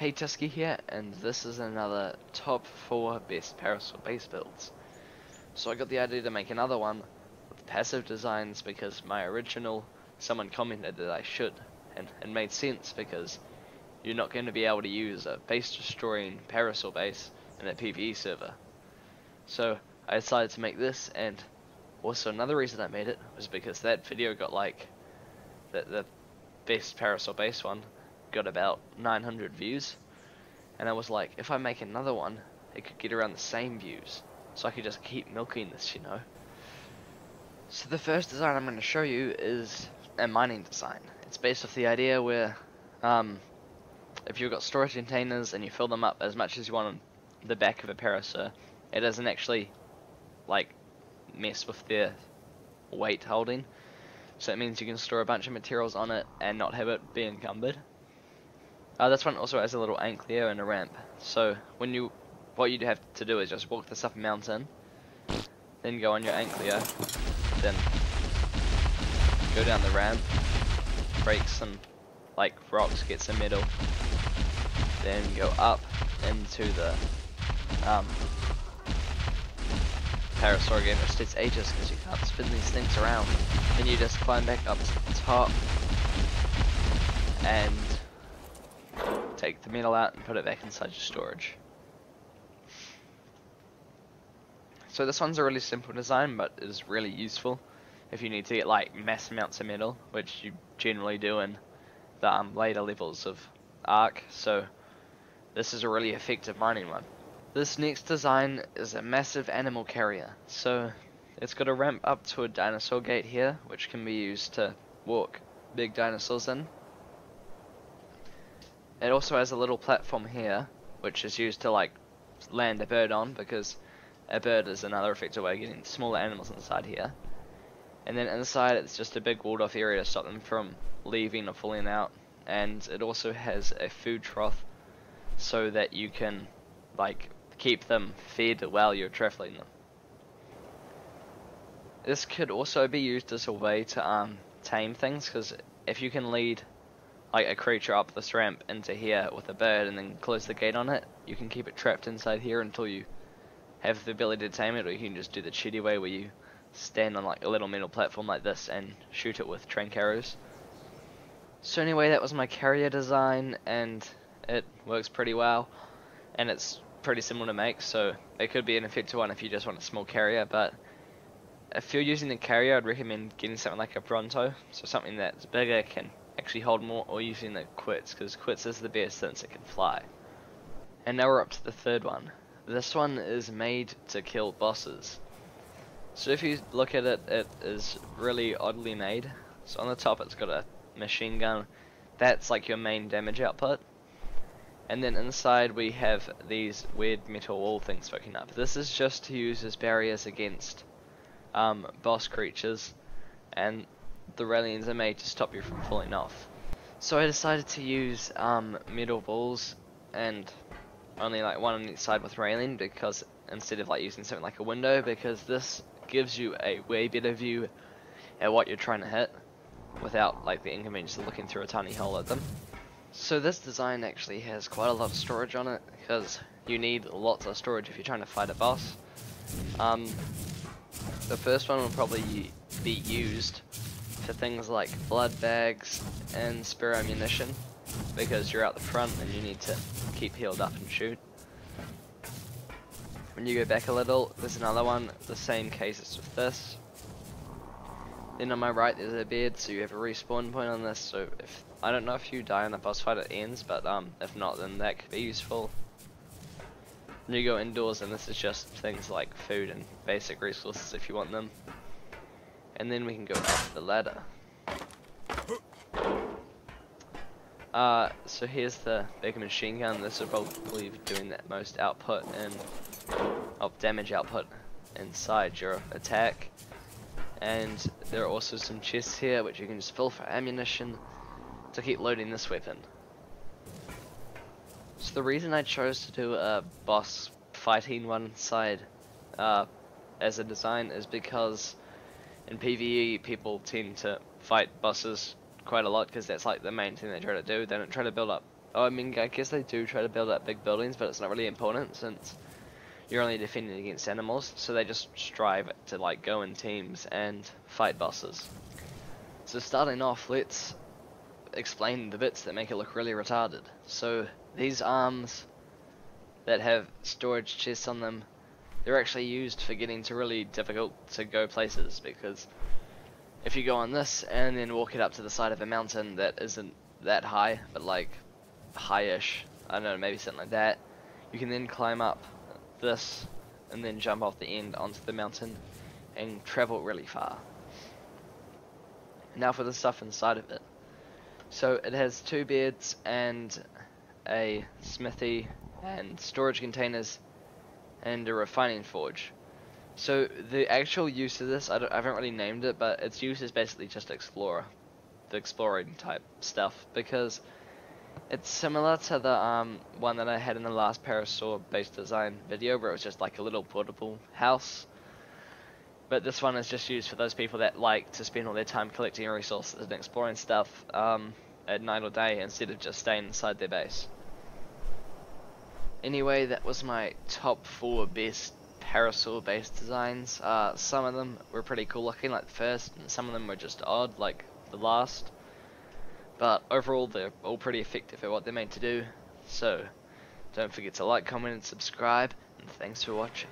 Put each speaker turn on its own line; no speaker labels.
Hey Tusky here, and this is another top 4 best PARACER base builds. So I got the idea to make another one with passive designs because my original, someone commented that I should, and it made sense because you're not going to be able to use a base destroying PARACER base in a PvE server. So I decided to make this, and also another reason I made it was because that video got like, the best PARACER base one got about 900 views, and I was like, if I make another one, it could get around the same views, so I could just keep milking this, you know. So the first design I'm going to show you is a mining design. It's based off the idea where if you've got storage containers and you fill them up as much as you want on the back of a PARACER, it doesn't actually like mess with their weight holding. So it means you can store a bunch of materials on it and not have it be encumbered. This one also has a little ankle and a ramp. So what you'd have to do is just walk this up a mountain, then go on your ankle, then go down the ramp, break some like rocks, get some metal, then go up into the PARACER again, which takes ages because you can't spin these things around. Then you just climb back up to the top and take the metal out and put it back inside your storage. So this one's a really simple design, but is really useful if you need to get like mass amounts of metal, which you generally do in the later levels of Ark. So this is a really effective mining one. This next design is a massive animal carrier. So it's got a ramp up to a dinosaur gate here, which can be used to walk big dinosaurs in. It also has a little platform here, which is used to like land a bird on, because a bird is another effective way of getting smaller animals inside here. And then inside it's just a big walled off area to stop them from leaving or falling out. And it also has a food trough so that you can like keep them fed while you're traveling them. This could also be used as a way to tame things, because if you can lead like a creature up this ramp into here with a bird and then close the gate on it, you can keep it trapped inside here until you have the ability to tame it, or you can just do the cheaty way where you stand on like a little metal platform like this and shoot it with trank arrows. So anyway, that was my carrier design, and it works pretty well, and it's pretty simple to make, so it could be an effective one if you just want a small carrier. But if you're using the carrier, I'd recommend getting something like a Bronto, so something that's bigger, can actually hold more, or using the quits, because quits is the best since it can fly. And now we're up to the third one. This one is made to kill bosses. So if you look at it, it is really oddly made. So on the top it's got a machine gun, that's like your main damage output. And then inside we have these weird metal wall things poking up. This is just to use as barriers against boss creatures, and the railings are made to stop you from falling off. So I decided to use metal balls, and only like one on each side with railing, because instead of like using something like a window, because this gives you a way better view at what you're trying to hit without like the inconvenience of looking through a tiny hole at them. So this design actually has quite a lot of storage on it, because you need lots of storage if you're trying to fight a boss. The first one will probably be used for things like blood bags and spare ammunition, because you're out the front and you need to keep healed up and shoot. When you go back a little, there's another one, the same case as with this. Then on my right there's a bed, so you have a respawn point on this, so if I don't know if you die in the boss fight it ends, but if not, then that could be useful. Then you go indoors, and this is just things like food and basic resources if you want them. And then we can go up the ladder. So here's the big machine gun. This will probably be doing that most output and damage output inside your attack. And there are also some chests here which you can just fill for ammunition to keep loading this weapon. So the reason I chose to do a boss fighting one side as a design is because in PvE people tend to fight bosses quite a lot, because that's like the main thing they try to do. They don't try to build up Oh, I mean, I guess they do try to build up big buildings, but it's not really important since you're only defending against animals, so they just strive to like go in teams and fight bosses. So starting off, let's explain the bits that make it look really retarded. So these arms that have storage chests on them, they're actually used for getting to really difficult to go places, because if you go on this and then walk it up to the side of a mountain that isn't that high, but like high-ish, I don't know, maybe something like that, you can then climb up this and then jump off the end onto the mountain and travel really far. Now for the stuff inside of it. So it has 2 beds and a smithy and storage containers and a refining forge. So the actual use of this, I haven't really named it, but its use is basically just explorer, the exploring type stuff, because it's similar to the one that I had in the last PARACER based design video, where it was just like a little portable house. But this one is just used for those people that like to spend all their time collecting resources and exploring stuff at night or day instead of just staying inside their base. Anyway, that was my top 4 best PARACER based designs. Some of them were pretty cool looking, like the first, and some of them were just odd, like the last. But overall, they're all pretty effective at what they're meant to do. So, don't forget to like, comment, and subscribe, and thanks for watching.